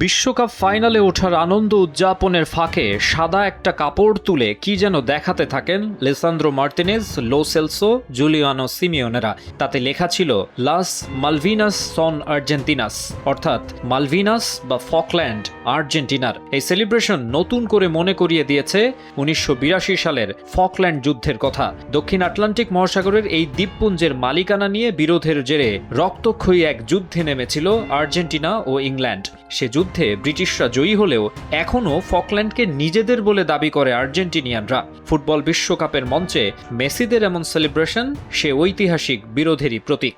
বিশ্বকাপ ফাইনালে ওঠার আনন্দ উদযাপনের ফাঁকে সাদা একটা কাপড় তুলে কি যেন দেখাতে থাকেন Lisandro Martinez, Lo Celso, Giuliano সিমিওনেরা। তাতে লেখা ছিল লাস মালভিনাস সন আর্জেন্টিনাস, অর্থাৎ মালভিনাস বা ফকল্যান্ড আর্জেন্টিনার। এই সেলিব্রেশন নতুন করে মনে করিয়ে দিয়েছে 1982 সালের ফকল্যান্ড যুদ্ধের কথা। দক্ষিণ আটলান্টিক মহাসাগরের এই দ্বীপপুঞ্জের মালিকানা নিয়ে বিরোধের জেরে রক্তক্ষয়ী এক যুদ্ধে নেমেছিল আর্জেন্টিনা ও ইংল্যান্ড। সে যুদ্ধে ব্রিটিশরা জয়ী হলেও এখনও ফকল্যান্ডকে নিজেদের বলে দাবি করে আর্জেন্টিনিয়ানরা। ফুটবল বিশ্বকাপের মঞ্চে মেসিদের এমন সেলিব্রেশন সে ঐতিহাসিক বিরোধেরই প্রতীক।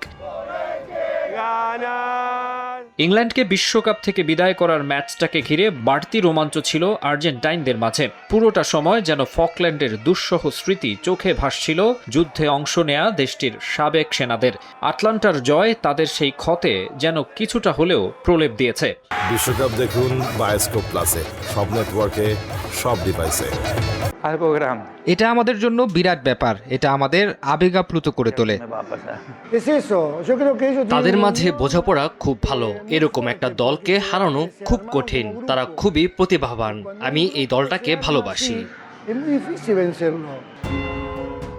ইংল্যান্ডকে বিশ্বকাপ থেকে বিদায় করার ম্যাচটাকে ঘিরে বাড়তি রোমাঞ্চ ছিল আর্জেন্টাইনদের মাঝে। পুরোটা সময় যেন ফকল্যান্ডের দুঃসহ স্মৃতি চোখে ভাসছিল যুদ্ধে অংশ নেয়া দেশটির সাবেক সেনাদের। আটলান্টার জয় তাদের সেই ক্ষতে যেন কিছুটা হলেও প্রলেপ দিয়েছে। বিশ্বকাপ দেখুন বায়োস্কোপ প্লাসে, সব নেটওয়ার্কে, সব ডিভাইসে। এটা আমাদের জন্য বিরাট ব্যাপার, এটা আমাদের আবেগাপ্লুত করে তোলে। তাদের মাঝে বোঝাপড়া খুব ভালো। এরকম একটা দলকে হারানো খুব কঠিন। তারা খুবই প্রতিভাবান। আমি এই দলটাকে ভালোবাসি।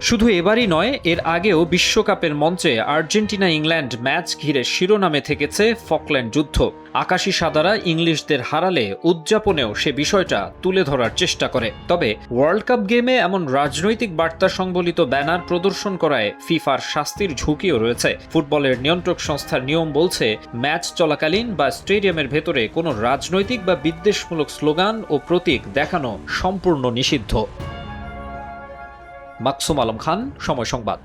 শুধু এবারই নয়, এর আগেও বিশ্বকাপের মঞ্চে আর্জেন্টিনা ইংল্যান্ড ম্যাচ ঘিরে শিরোনামে থেকেছে ফকল্যান্ড যুদ্ধ। আকাশী সাদারা ইংলিশদের হারালে উদযাপনেও সে বিষয়টা তুলে ধরার চেষ্টা করে। তবে ওয়ার্ল্ড কাপ গেমে এমন রাজনৈতিক বার্তা সংবলিত ব্যানার প্রদর্শন করায় ফিফার শাস্তির ঝুঁকিও রয়েছে। ফুটবলের নিয়ন্ত্রক সংস্থার নিয়ম বলছে, ম্যাচ চলাকালীন বা স্টেডিয়ামের ভেতরে কোনো রাজনৈতিক বা বিদ্বেষমূলক স্লোগান ও প্রতীক দেখানো সম্পূর্ণ নিষিদ্ধ। মাকসুম আলম খান, সময় সংবাদ।